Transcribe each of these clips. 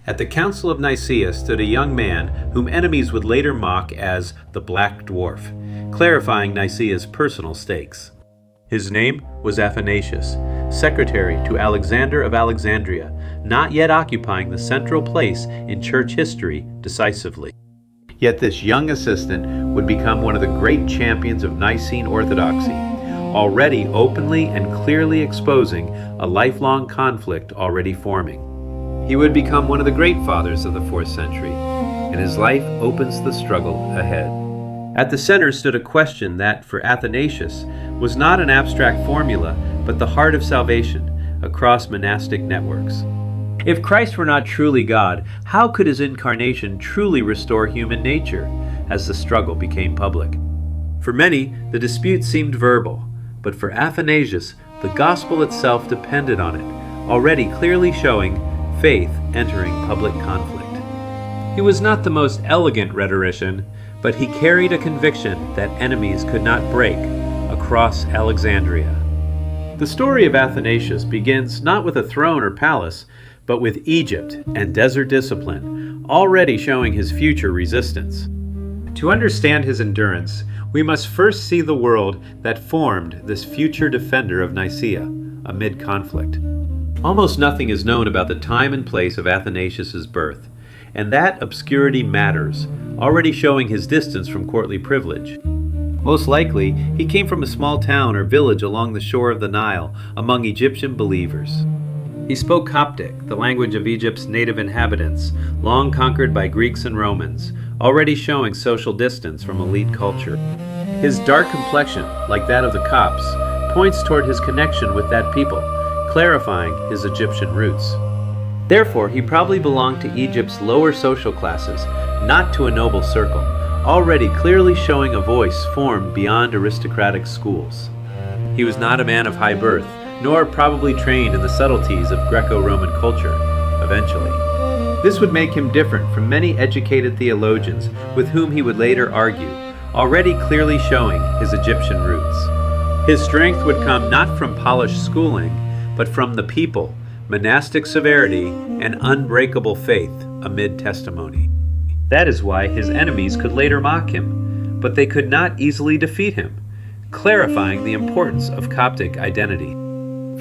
At the Council of Nicaea stood a young man whom enemies would later mock as the Black Dwarf, clarifying Nicaea's personal stakes. His name was Athanasius, secretary to Alexander of Alexandria, not yet occupying the central place in church history decisively. Yet this young assistant would become one of the great champions of Nicene orthodoxy, already openly and clearly exposing a lifelong conflict already forming. He would become one of the great fathers of the 4th century, and his life opens the struggle ahead. At the center stood a question that, for Athanasius, was not an abstract formula, but the heart of salvation across monastic networks. If Christ were not truly God, how could his incarnation truly restore human nature, as the struggle became public? For many, the dispute seemed verbal, but for Athanasius, the gospel itself depended on it, already clearly showing faith entering public conflict. He was not the most elegant rhetorician, but he carried a conviction that enemies could not break across Alexandria. The story of Athanasius begins not with a throne or palace, but with Egypt and desert discipline, already showing his future resistance. To understand his endurance, we must first see the world that formed this future defender of Nicaea amid conflict. Almost nothing is known about the time and place of Athanasius' birth, and that obscurity matters, already showing his distance from courtly privilege. Most likely, he came from a small town or village along the shore of the Nile among Egyptian believers. He spoke Coptic, the language of Egypt's native inhabitants, long conquered by Greeks and Romans, already showing social distance from elite culture. His dark complexion, like that of the Copts, points toward his connection with that people, clarifying his Egyptian roots. Therefore, he probably belonged to Egypt's lower social classes, not to a noble circle, already clearly showing a voice formed beyond aristocratic schools. He was not a man of high birth, nor probably trained in the subtleties of Greco-Roman culture, eventually. This would make him different from many educated theologians with whom he would later argue, already clearly showing his Egyptian roots. His strength would come not from polished schooling, but from the people, monastic severity, and unbreakable faith amid testimony. That is why his enemies could later mock him, but they could not easily defeat him, clarifying the importance of Coptic identity.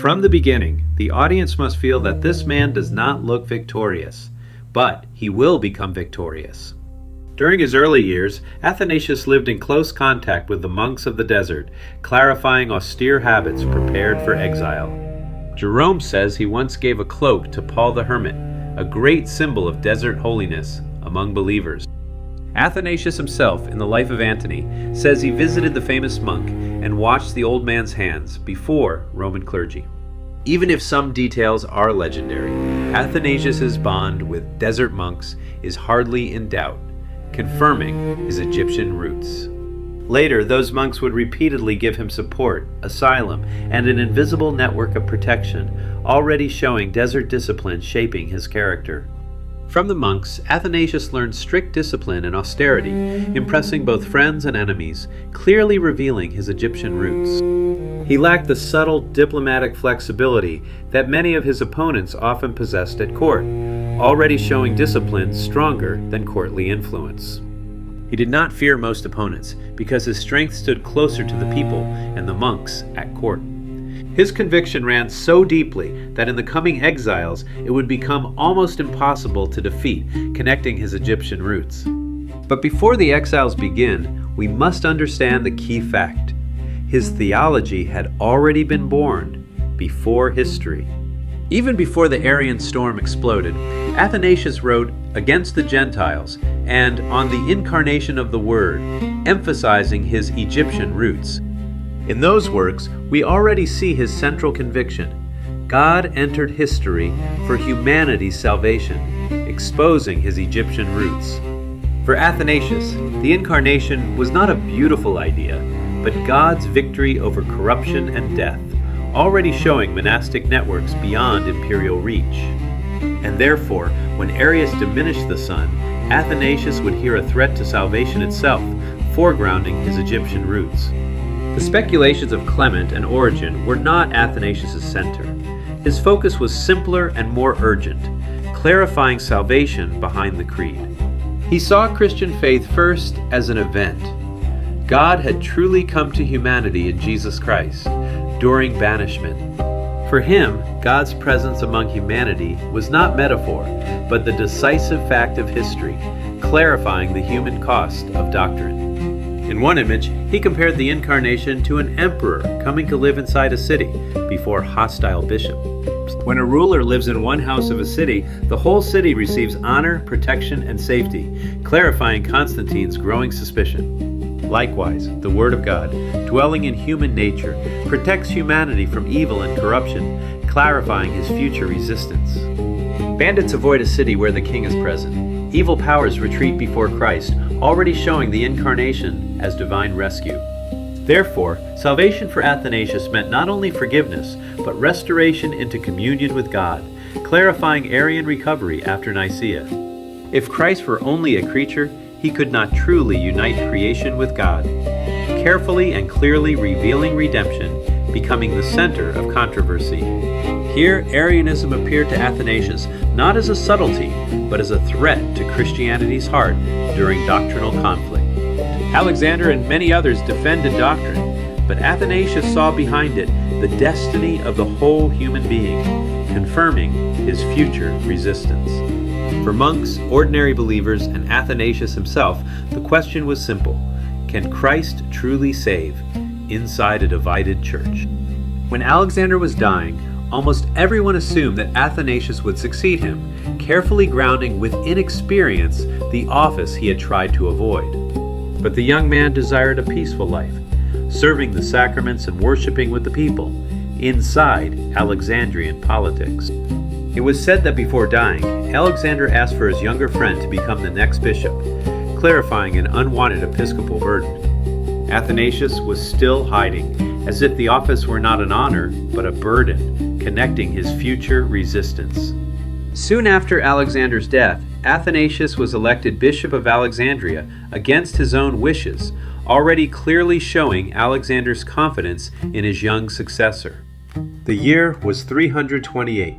From the beginning, the audience must feel that this man does not look victorious, but he will become victorious. During his early years, Athanasius lived in close contact with the monks of the desert, clarifying austere habits prepared for exile. Jerome says he once gave a cloak to Paul the Hermit, a great symbol of desert holiness among believers. Athanasius himself, in the life of Antony, says he visited the famous monk and watched the old man's hands before Roman clergy. Even if some details are legendary, Athanasius' bond with desert monks is hardly in doubt, confirming his Egyptian roots. Later, those monks would repeatedly give him support, asylum, and an invisible network of protection, already showing desert discipline shaping his character. From the monks, Athanasius learned strict discipline and austerity, impressing both friends and enemies, clearly revealing his Egyptian roots. He lacked the subtle diplomatic flexibility that many of his opponents often possessed at court, already showing discipline stronger than courtly influence. He did not fear most opponents, because his strength stood closer to the people and the monks at court. His conviction ran so deeply that in the coming exiles it would become almost impossible to defeat, connecting his Egyptian roots. But before the exiles begin, we must understand the key fact. His theology had already been born before history. Even before the Arian storm exploded, Athanasius wrote Against the Gentiles and On the Incarnation of the Word, emphasizing his Egyptian roots. In those works, we already see his central conviction. God entered history for humanity's salvation, exposing his Egyptian roots. For Athanasius, the Incarnation was not a beautiful idea, but God's victory over corruption and death, already showing monastic networks beyond imperial reach. And therefore, when Arius diminished the Son, Athanasius would hear a threat to salvation itself, foregrounding his Egyptian roots. The speculations of Clement and Origen were not Athanasius' center. His focus was simpler and more urgent, clarifying salvation behind the creed. He saw Christian faith first as an event. God had truly come to humanity in Jesus Christ during banishment. For him, God's presence among humanity was not metaphor, but the decisive fact of history, clarifying the human cost of doctrine. In one image, he compared the incarnation to an emperor coming to live inside a city before hostile bishops. When a ruler lives in one house of a city, the whole city receives honor, protection, and safety, clarifying Constantine's growing suspicion. Likewise, the Word of God, dwelling in human nature, protects humanity from evil and corruption, clarifying his future resistance. Bandits avoid a city where the king is present. Evil powers retreat before Christ, already showing the incarnation as divine rescue. Therefore, salvation for Athanasius meant not only forgiveness, but restoration into communion with God, clarifying Arian recovery after Nicaea. If Christ were only a creature, he could not truly unite creation with God, carefully and clearly revealing redemption, becoming the center of controversy. Here, Arianism appeared to Athanasius not as a subtlety, but as a threat to Christianity's heart during doctrinal conflict. Alexander and many others defended doctrine, but Athanasius saw behind it the destiny of the whole human being, confirming his future resistance. For monks, ordinary believers, and Athanasius himself, the question was simple: can Christ truly save inside a divided church? When Alexander was dying, almost everyone assumed that Athanasius would succeed him, carefully grounding with inexperience the office he had tried to avoid. But the young man desired a peaceful life, serving the sacraments and worshiping with the people, inside Alexandrian politics. It was said that before dying, Alexander asked for his younger friend to become the next bishop, clarifying an unwanted episcopal burden. Athanasius was still hiding, as if the office were not an honor, but a burden, connecting his future resistance. Soon after Alexander's death, Athanasius was elected Bishop of Alexandria against his own wishes, already clearly showing Alexander's confidence in his young successor. The year was 328.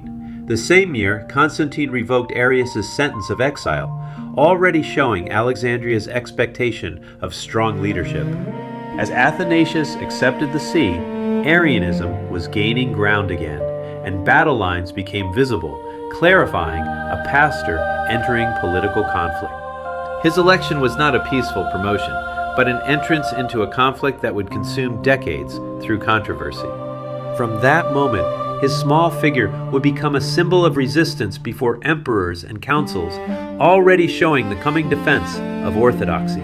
The same year, Constantine revoked Arius' sentence of exile, already showing Alexandria's expectation of strong leadership. As Athanasius accepted the see, Arianism was gaining ground again, and battle lines became visible, clarifying a pastor entering political conflict. His election was not a peaceful promotion, but an entrance into a conflict that would consume decades through controversy. From that moment, his small figure would become a symbol of resistance before emperors and councils, already showing the coming defense of orthodoxy.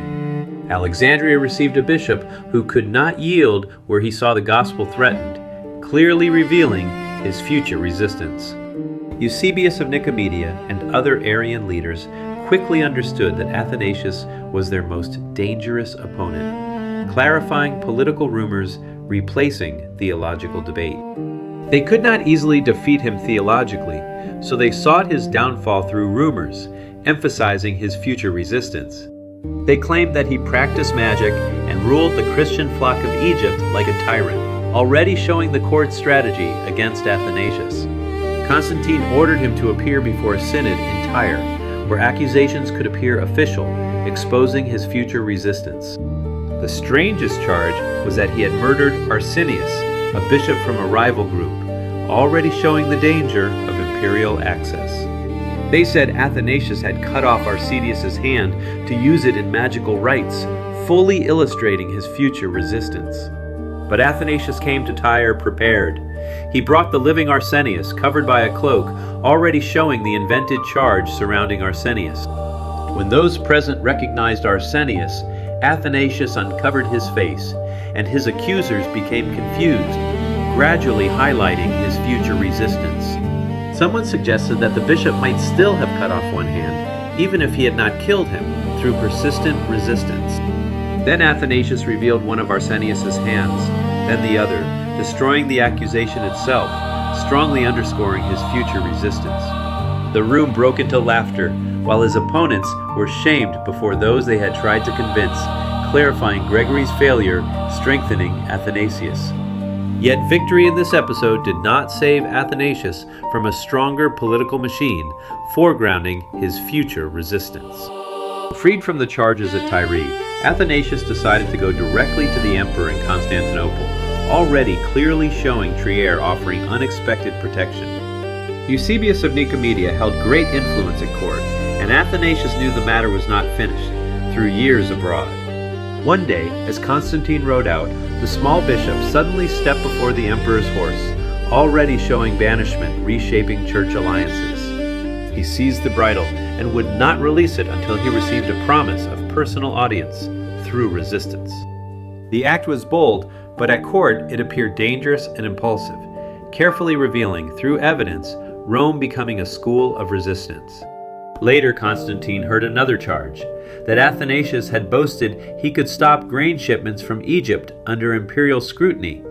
Alexandria received a bishop who could not yield where he saw the gospel threatened, clearly revealing his future resistance. Eusebius of Nicaea and other Arian leaders quickly understood that Athanasius was their most dangerous opponent, clarifying political rumors, replacing theological debate. They could not easily defeat him theologically, so they sought his downfall through rumors, emphasizing his future resistance. They claimed that he practiced magic and ruled the Christian flock of Egypt like a tyrant, already showing the court's strategy against Athanasius. Constantine ordered him to appear before a synod in Tyre, where accusations could appear official, exposing his future resistance. The strangest charge was that he had murdered Arsenius, a bishop from a rival group, already showing the danger of imperial access. They said Athanasius had cut off Arcedius' hand to use it in magical rites, fully illustrating his future resistance. But Athanasius came to Tyre prepared. He brought the living Arsenius, covered by a cloak, already showing the invented charge surrounding Arsenius. When those present recognized Arsenius, Athanasius uncovered his face, and his accusers became confused, gradually highlighting his future resistance. Someone suggested that the bishop might still have cut off one hand, even if he had not killed him, through persistent resistance. Then Athanasius revealed one of Arsenius' hands, then the other, destroying the accusation itself, strongly underscoring his future resistance. The room broke into laughter, while his opponents were shamed before those they had tried to convince, clarifying Gregory's failure, strengthening Athanasius. Yet victory in this episode did not save Athanasius from a stronger political machine, foregrounding his future resistance. Freed from the charges at Tyre, Athanasius decided to go directly to the emperor in Constantinople, already clearly showing Trier offering unexpected protection. Eusebius of Nicomedia held great influence at court, and Athanasius knew the matter was not finished, through years abroad. One day, as Constantine rode out, the small bishop suddenly stepped before the emperor's horse, already showing banishment, reshaping church alliances. He seized the bridle and would not release it until he received a promise of personal audience through resistance. The act was bold, but at court it appeared dangerous and impulsive, carefully revealing, through evidence, Rome becoming a school of resistance. Later, Constantine heard another charge, that Athanasius had boasted he could stop grain shipments from Egypt under imperial scrutiny.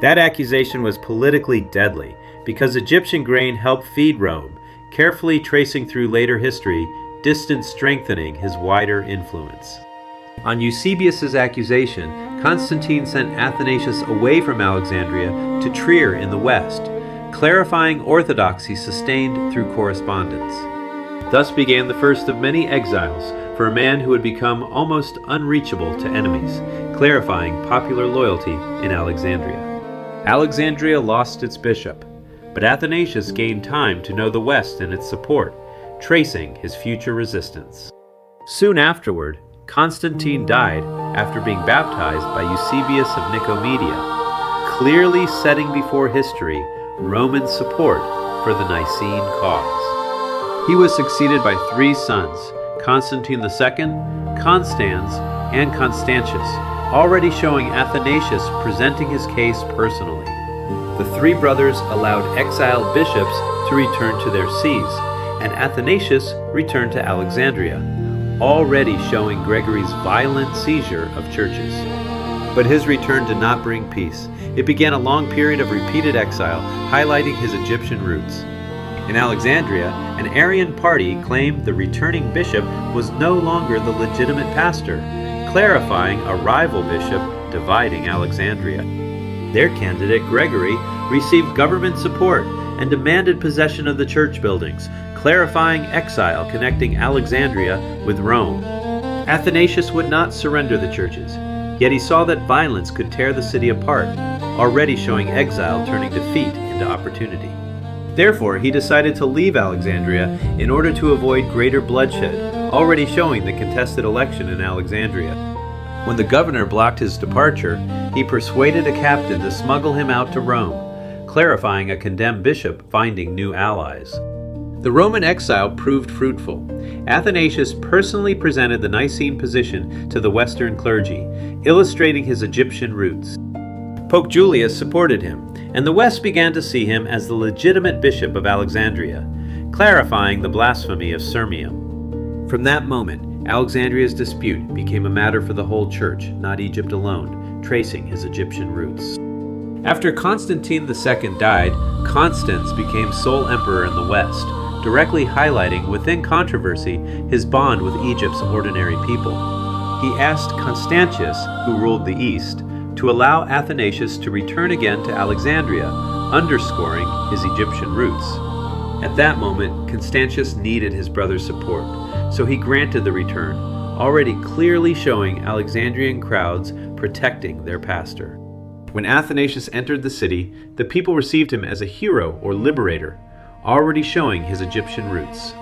That accusation was politically deadly, because Egyptian grain helped feed Rome, carefully tracing through later history, distance strengthening his wider influence. On Eusebius's accusation, Constantine sent Athanasius away from Alexandria to Trier in the west, clarifying orthodoxy sustained through correspondence. Thus began the first of many exiles for a man who had become almost unreachable to enemies, clarifying popular loyalty in Alexandria. Alexandria lost its bishop, but Athanasius gained time to know the West and its support, tracing his future resistance. Soon afterward, Constantine died after being baptized by Eusebius of Nicomedia, clearly setting before history Roman support for the Nicene cause. He was succeeded by three sons, Constantine II, Constans, and Constantius, already showing Athanasius presenting his case personally. The three brothers allowed exiled bishops to return to their sees, and Athanasius returned to Alexandria, already showing Gregory's violent seizure of churches. But his return did not bring peace. It began a long period of repeated exile, highlighting his Egyptian roots. In Alexandria, an Arian party claimed the returning bishop was no longer the legitimate pastor, clarifying a rival bishop dividing Alexandria. Their candidate, Gregory, received government support and demanded possession of the church buildings, clarifying exile connecting Alexandria with Rome. Athanasius would not surrender the churches, yet he saw that violence could tear the city apart, already showing exile turning defeat into opportunity. Therefore, he decided to leave Alexandria in order to avoid greater bloodshed, already showing the contested election in Alexandria. When the governor blocked his departure, he persuaded a captain to smuggle him out to Rome, clarifying a condemned bishop finding new allies. The Roman exile proved fruitful. Athanasius personally presented the Nicene position to the Western clergy, illustrating his Egyptian roots. Pope Julius supported him, and the West began to see him as the legitimate bishop of Alexandria, clarifying the blasphemy of Sirmium. From that moment, Alexandria's dispute became a matter for the whole church, not Egypt alone, tracing his Egyptian roots. After Constantine II died, Constans became sole emperor in the West, directly highlighting within controversy his bond with Egypt's ordinary people. He asked Constantius, who ruled the East, to allow Athanasius to return again to Alexandria, underscoring his Egyptian roots. At that moment, Constantius needed his brother's support, so he granted the return, already clearly showing Alexandrian crowds protecting their pastor. When Athanasius entered the city, the people received him as a hero or liberator, already showing his Egyptian roots.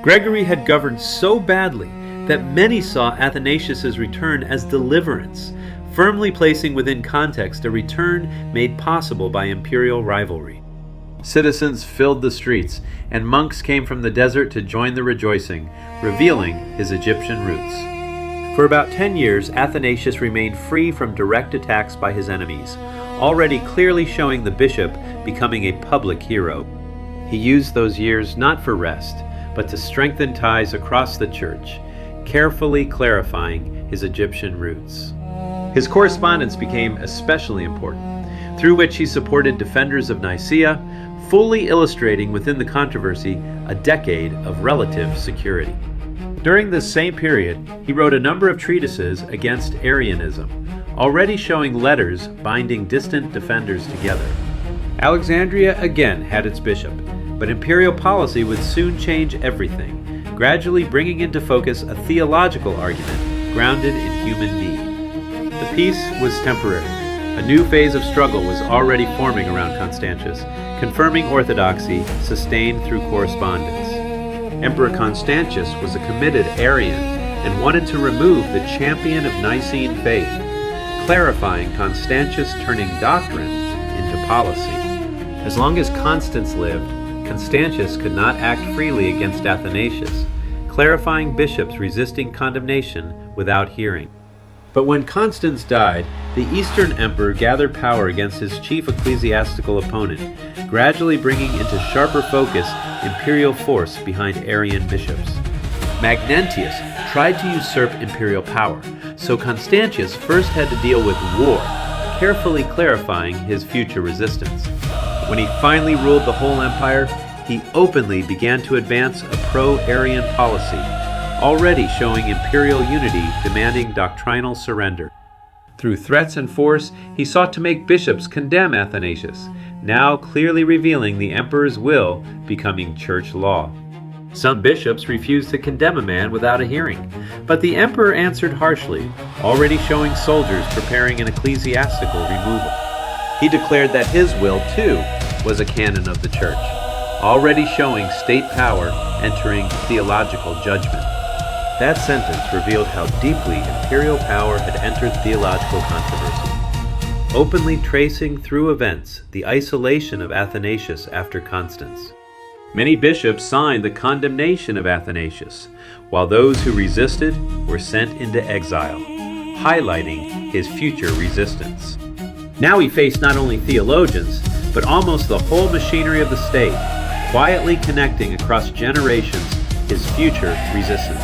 Gregory had governed so badly that many saw Athanasius's return as deliverance, firmly placing within context a return made possible by imperial rivalry. Citizens filled the streets, and monks came from the desert to join the rejoicing, revealing his Egyptian roots. For about 10 years, Athanasius remained free from direct attacks by his enemies, already clearly showing the bishop becoming a public hero. He used those years not for rest, but to strengthen ties across the church, carefully clarifying his Egyptian roots. His correspondence became especially important, through which he supported defenders of Nicaea, fully illustrating within the controversy a decade of relative security. During this same period, he wrote a number of treatises against Arianism, already showing letters binding distant defenders together. Alexandria again had its bishop, but imperial policy would soon change everything, gradually bringing into focus a theological argument grounded in human need. The peace was temporary. A new phase of struggle was already forming around Constantius, confirming orthodoxy sustained through correspondence. Emperor Constantius was a committed Arian and wanted to remove the champion of Nicene faith, clarifying Constantius turning doctrine into policy. As long as Constans lived, Constantius could not act freely against Athanasius, clarifying bishops resisting condemnation without hearing. But when Constans died, the Eastern emperor gathered power against his chief ecclesiastical opponent, gradually bringing into sharper focus imperial force behind Arian bishops. Magnentius tried to usurp imperial power, so Constantius first had to deal with war, carefully clarifying his future resistance. When he finally ruled the whole empire, he openly began to advance a pro-Arian policy, already showing imperial unity demanding doctrinal surrender. Through threats and force, he sought to make bishops condemn Athanasius, now clearly revealing the emperor's will becoming church law. Some bishops refused to condemn a man without a hearing, but the emperor answered harshly, already showing soldiers preparing an ecclesiastical removal. He declared that his will, too, was a canon of the church, already showing state power entering theological judgment. That sentence revealed how deeply imperial power had entered theological controversy, openly tracing through events the isolation of Athanasius after Constans. Many bishops signed the condemnation of Athanasius, while those who resisted were sent into exile, highlighting his future resistance. Now he faced not only theologians, but almost the whole machinery of the state, quietly connecting across generations his future resistance.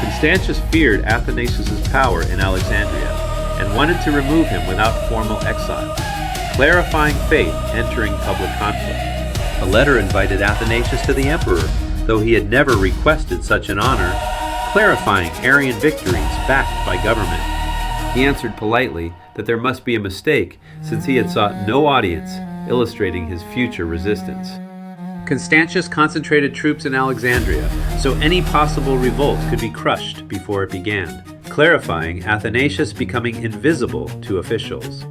Constantius feared Athanasius' power in Alexandria and wanted to remove him without formal exile, clarifying faith entering public conflict. A letter invited Athanasius to the emperor, though he had never requested such an honor, clarifying Arian victories backed by government. He answered politely that there must be a mistake since he had sought no audience, illustrating his future resistance. Constantius concentrated troops in Alexandria, so any possible revolt could be crushed before it began, clarifying Athanasius becoming invisible to officials.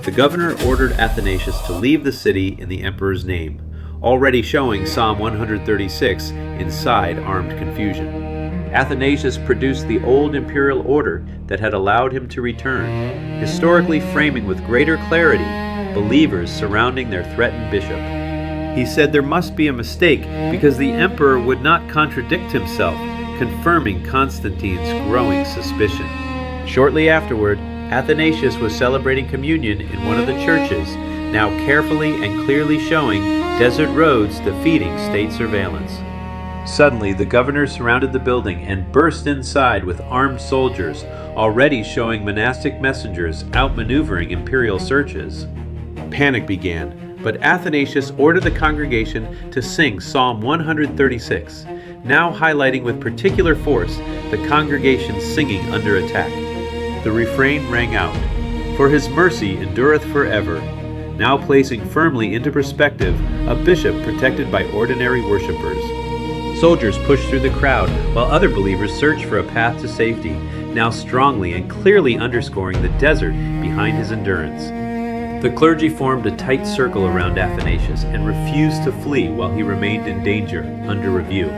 The governor ordered Athanasius to leave the city in the emperor's name, already showing Psalm 136 inside armed confusion. Athanasius produced the old imperial order that had allowed him to return, historically framing with greater clarity believers surrounding their threatened bishop. He said there must be a mistake because the emperor would not contradict himself, confirming Constantine's growing suspicion. Shortly afterward, Athanasius was celebrating communion in one of the churches, now carefully and clearly showing desert roads defeating state surveillance. Suddenly, the governor surrounded the building and burst inside with armed soldiers, already showing monastic messengers outmaneuvering imperial searches. Panic began, but Athanasius ordered the congregation to sing Psalm 136, now highlighting with particular force the congregation singing under attack. The refrain rang out, "For his mercy endureth forever," now placing firmly into perspective a bishop protected by ordinary worshippers. Soldiers pushed through the crowd while other believers searched for a path to safety, now strongly and clearly underscoring the desert behind his endurance. The clergy formed a tight circle around Athanasius and refused to flee while he remained in danger, under review.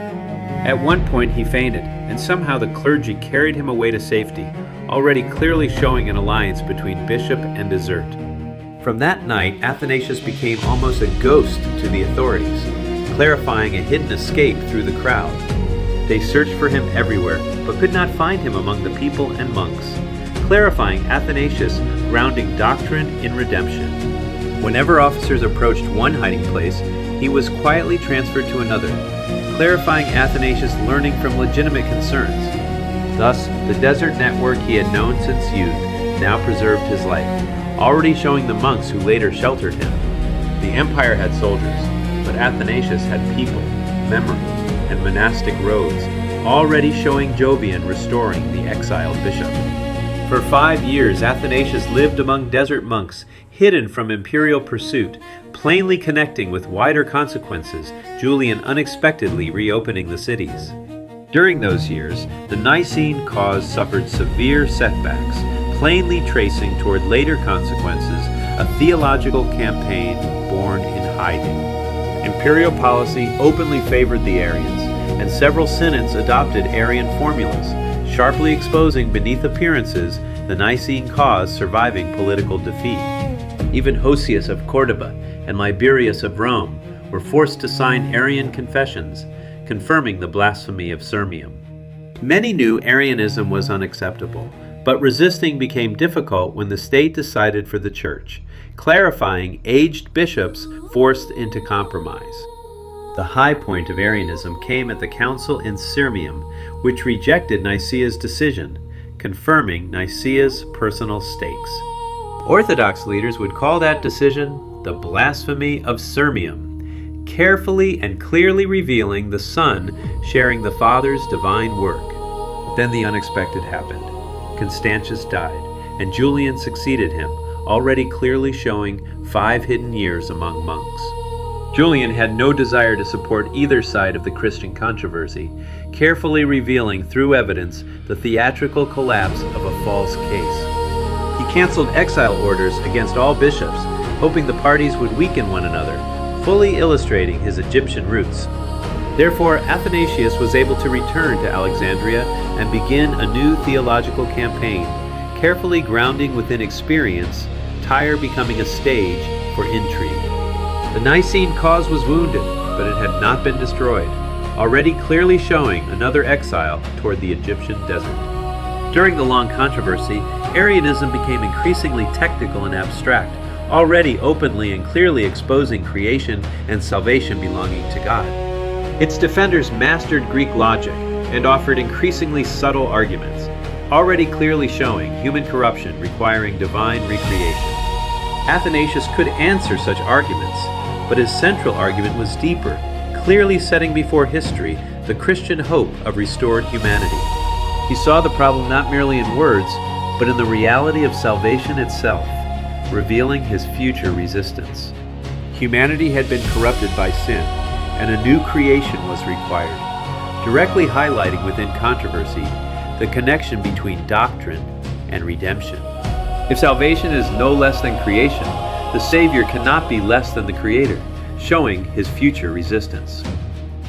At one point he fainted, and somehow the clergy carried him away to safety, already clearly showing an alliance between bishop and desert. From that night, Athanasius became almost a ghost to the authorities, clarifying a hidden escape through the crowd. They searched for him everywhere, but could not find him among the people and monks, clarifying Athanasius grounding doctrine in redemption. Whenever officers approached one hiding place, he was quietly transferred to another, clarifying Athanasius' learning from legitimate concerns. Thus, the desert network he had known since youth now preserved his life, already showing the monks who later sheltered him. The empire had soldiers, but Athanasius had people, memory, and monastic roads, already showing Jovian restoring the exiled bishop. For 5 years, Athanasius lived among desert monks, hidden from imperial pursuit, plainly connecting with wider consequences, Julian unexpectedly reopening the cities. During those years, the Nicene cause suffered severe setbacks, plainly tracing toward later consequences, a theological campaign born in hiding. Imperial policy openly favored the Arians, and several synods adopted Arian formulas, sharply exposing beneath appearances the Nicene cause surviving political defeat. Even Hosius of Cordoba and Liberius of Rome were forced to sign Arian confessions, confirming the blasphemy of Sirmium. Many knew Arianism was unacceptable, but resisting became difficult when the state decided for the church, clarifying aged bishops forced into compromise. The high point of Arianism came at the council in Sirmium, which rejected Nicaea's decision, confirming Nicaea's personal stakes. Orthodox leaders would call that decision the blasphemy of Sirmium, carefully and clearly revealing the Son sharing the Father's divine work. Then the unexpected happened. Constantius died, and Julian succeeded him, already clearly showing 5 hidden years among monks. Julian had no desire to support either side of the Christian controversy, carefully revealing through evidence the theatrical collapse of a false case. He canceled exile orders against all bishops, hoping the parties would weaken one another, fully illustrating his Egyptian roots. Therefore, Athanasius was able to return to Alexandria and begin a new theological campaign, carefully grounding within experience, Tyre becoming a stage for intrigue. The Nicene cause was wounded, but it had not been destroyed, already clearly showing another exile toward the Egyptian desert. During the long controversy, Arianism became increasingly technical and abstract, already openly and clearly exposing creation and salvation belonging to God. Its defenders mastered Greek logic and offered increasingly subtle arguments, already clearly showing human corruption requiring divine recreation. Athanasius could answer such arguments, but his central argument was deeper, clearly setting before history the Christian hope of restored humanity. He saw the problem not merely in words, but in the reality of salvation itself, revealing his future resistance. Humanity had been corrupted by sin, and a new creation was required, directly highlighting within controversy the connection between doctrine and redemption. If salvation is no less than creation, the Savior cannot be less than the Creator, showing his future resistance.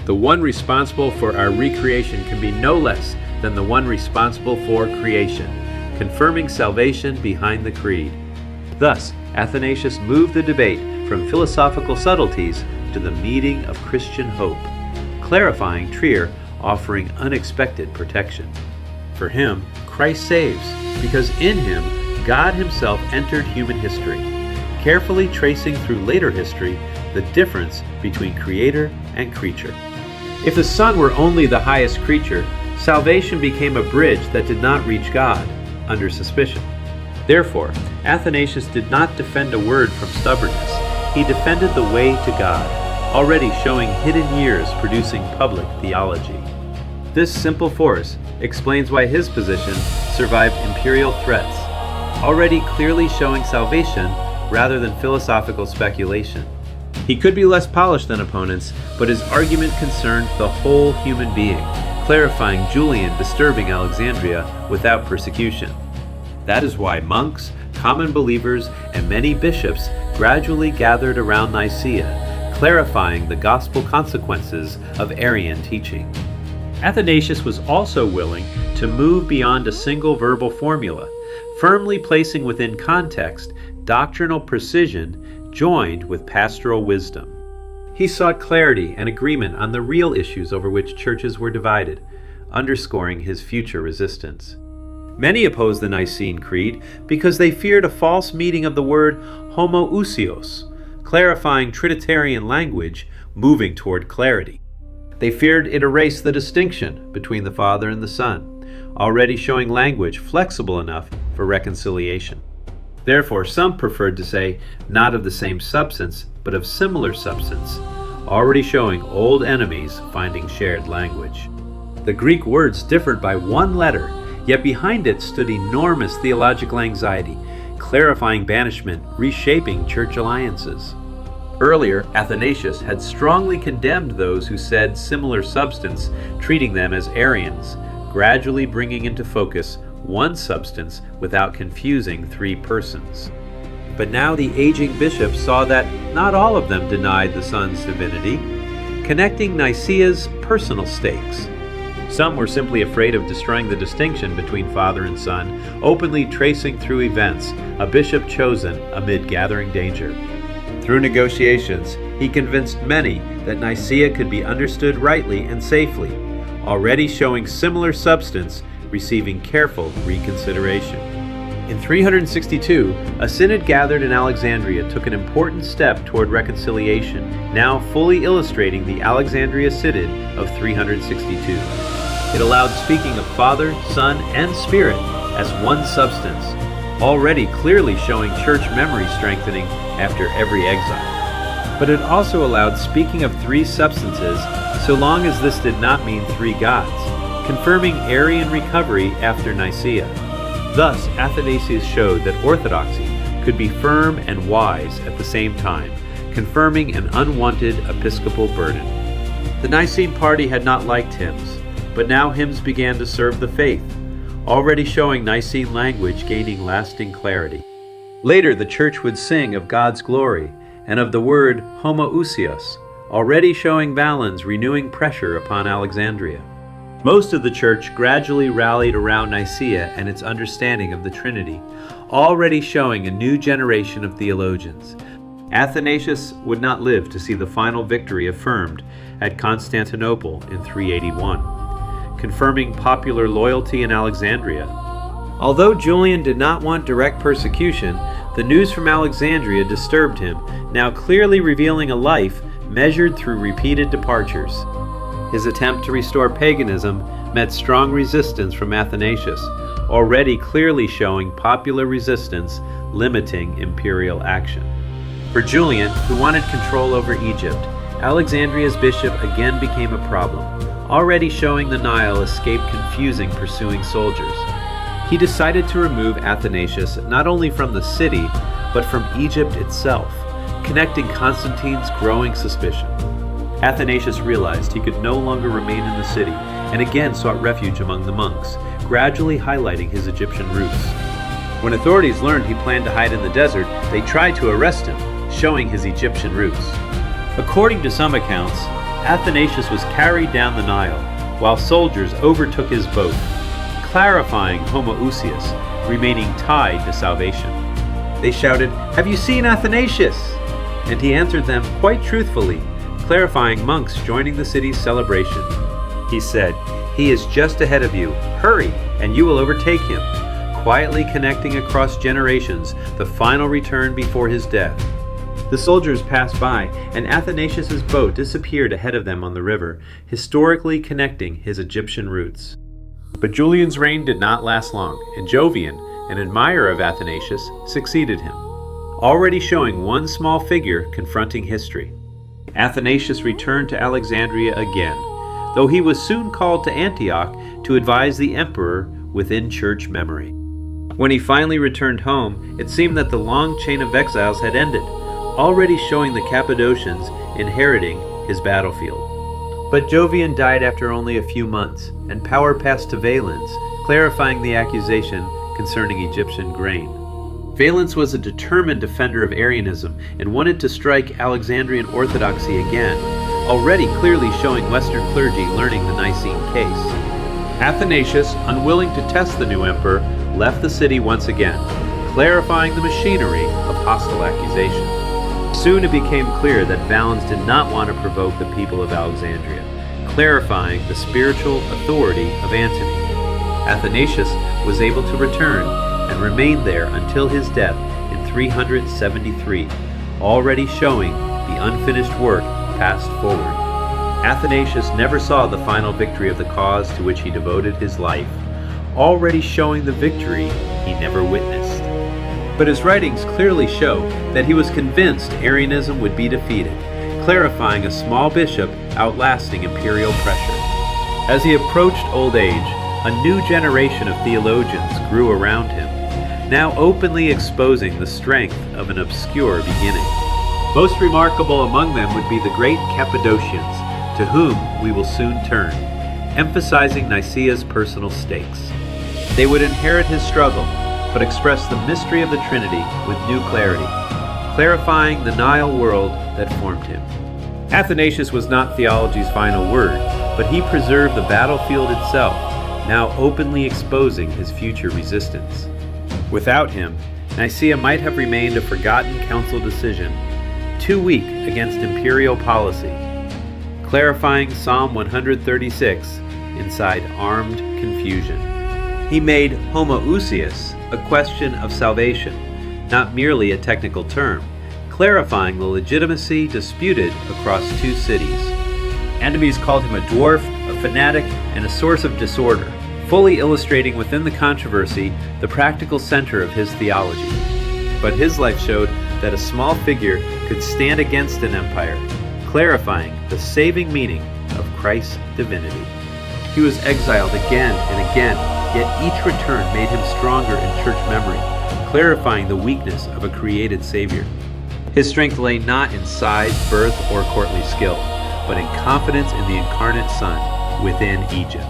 The one responsible for our recreation can be no less than the one responsible for creation, confirming salvation behind the creed. Thus, Athanasius moved the debate from philosophical subtleties to the meeting of Christian hope, clarifying Trier, offering unexpected protection. For him, Christ saves, because in him, God himself entered human history, carefully tracing through later history the difference between creator and creature. If the Son were only the highest creature, salvation became a bridge that did not reach God, under suspicion. Therefore, Athanasius did not defend a word from stubbornness. He defended the way to God, already showing hidden years producing public theology. This simple force explains why his position survived imperial threats, already clearly showing salvation rather than philosophical speculation. He could be less polished than opponents, but his argument concerned the whole human being, clarifying Julian disturbing Alexandria without persecution. That is why monks, common believers, and many bishops gradually gathered around Nicaea, clarifying the gospel consequences of Arian teaching. Athanasius was also willing to move beyond a single verbal formula, firmly placing within context doctrinal precision joined with pastoral wisdom. He sought clarity and agreement on the real issues over which churches were divided, underscoring his future resistance. Many opposed the Nicene Creed because they feared a false meaning of the word homoousios, clarifying Trinitarian language, moving toward clarity. They feared it erased the distinction between the Father and the Son, already showing language flexible enough for reconciliation. Therefore, some preferred to say, not of the same substance, but of similar substance, already showing old enemies finding shared language. The Greek words differed by one letter, Yet behind it stood enormous theological anxiety, clarifying banishment, reshaping church alliances. Earlier, Athanasius had strongly condemned those who said similar substance, treating them as Arians, gradually bringing into focus one substance without confusing three persons. But now the aging bishop saw that not all of them denied the Son's divinity, connecting Nicaea's personal stakes. Some were simply afraid of destroying the distinction between Father and Son, openly tracing through events a bishop chosen amid gathering danger. Through negotiations, he convinced many that Nicaea could be understood rightly and safely, already showing similar substance, receiving careful reconsideration. In 362, a synod gathered in Alexandria took an important step toward reconciliation, now fully illustrating the Alexandria Synod of 362. It allowed speaking of Father, Son, and Spirit as one substance, already clearly showing church memory strengthening after every exile. But it also allowed speaking of three substances, so long as this did not mean three gods, confirming Arian recovery after Nicaea. Thus, Athanasius showed that orthodoxy could be firm and wise at the same time, confirming an unwanted episcopal burden. The Nicene party had not liked hymns, but now hymns began to serve the faith, already showing Nicene language gaining lasting clarity. Later, the church would sing of God's glory and of the word homoousios, already showing Valens renewing pressure upon Alexandria. Most of the church gradually rallied around Nicaea and its understanding of the Trinity, already showing a new generation of theologians. Athanasius would not live to see the final victory affirmed at Constantinople in 381, confirming popular loyalty in Alexandria. Although Julian did not want direct persecution, the news from Alexandria disturbed him, now clearly revealing a life measured through repeated departures. His attempt to restore paganism met strong resistance from Athanasius, already clearly showing popular resistance limiting imperial action. For Julian, who wanted control over Egypt, Alexandria's bishop again became a problem, already showing the Nile escaped confusing pursuing soldiers. He decided to remove Athanasius not only from the city, but from Egypt itself, connecting Constantine's growing suspicion. Athanasius realized he could no longer remain in the city, and again sought refuge among the monks, gradually highlighting his Egyptian roots. When authorities learned he planned to hide in the desert, they tried to arrest him, showing his Egyptian roots. According to some accounts, Athanasius was carried down the Nile, while soldiers overtook his boat, clarifying homoousios, remaining tied to salvation. They shouted, "Have you seen Athanasius?" And he answered them quite truthfully, clarifying monks joining the city's celebration. He said, "He is just ahead of you. Hurry, and you will overtake him," quietly connecting across generations the final return before his death. The soldiers passed by, and Athanasius's boat disappeared ahead of them on the river, historically connecting his Egyptian roots. But Julian's reign did not last long, and Jovian, an admirer of Athanasius, succeeded him, already showing one small figure confronting history. Athanasius returned to Alexandria again, though he was soon called to Antioch to advise the emperor within church memory. When he finally returned home, it seemed that the long chain of exiles had ended, already showing the Cappadocians inheriting his battlefield. But Jovian died after only a few months, and power passed to Valens, clarifying the accusation concerning Egyptian grain. Valens was a determined defender of Arianism and wanted to strike Alexandrian orthodoxy again, already clearly showing Western clergy learning the Nicene case. Athanasius, unwilling to test the new emperor, left the city once again, clarifying the machinery of hostile accusation. Soon it became clear that Valens did not want to provoke the people of Alexandria, clarifying the spiritual authority of Antony. Athanasius was able to return and remained there until his death in 373, already showing the unfinished work passed forward. Athanasius never saw the final victory of the cause to which he devoted his life, already showing the victory he never witnessed. But his writings clearly show that he was convinced Arianism would be defeated, clarifying a small bishop outlasting imperial pressure. As he approached old age, a new generation of theologians grew around him, now openly exposing the strength of an obscure beginning. Most remarkable among them would be the great Cappadocians, to whom we will soon turn, emphasizing Nicaea's personal stakes. They would inherit his struggle, but express the mystery of the Trinity with new clarity, clarifying the Nile world that formed him. Athanasius was not theology's final word, but he preserved the battlefield itself, now openly exposing his future resistance. Without him, Nicaea might have remained a forgotten council decision, too weak against imperial policy, clarifying Psalm 136 inside armed confusion. He made homoousios a question of salvation, not merely a technical term, clarifying the legitimacy disputed across two cities. Enemies called him a dwarf, a fanatic, and a source of disorder, fully illustrating within the controversy the practical center of his theology. But his life showed that a small figure could stand against an empire, clarifying the saving meaning of Christ's divinity. He was exiled again and again, yet each return made him stronger in church memory, clarifying the weakness of a created Savior. His strength lay not in size, birth, or courtly skill, but in confidence in the incarnate Son within Egypt.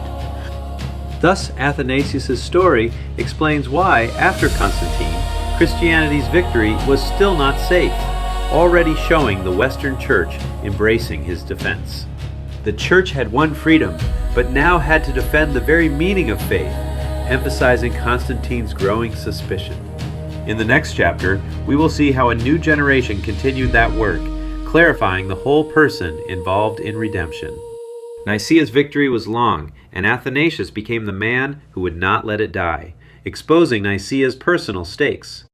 Thus, Athanasius' story explains why, after Constantine, Christianity's victory was still not safe, already showing the Western Church embracing his defense. The Church had won freedom, but now had to defend the very meaning of faith, emphasizing Constantine's growing suspicion. In the next chapter, we will see how a new generation continued that work, clarifying the whole person involved in redemption. Nicaea's victory was long, and Athanasius became the man who would not let it die, exposing Nicaea's personal stakes.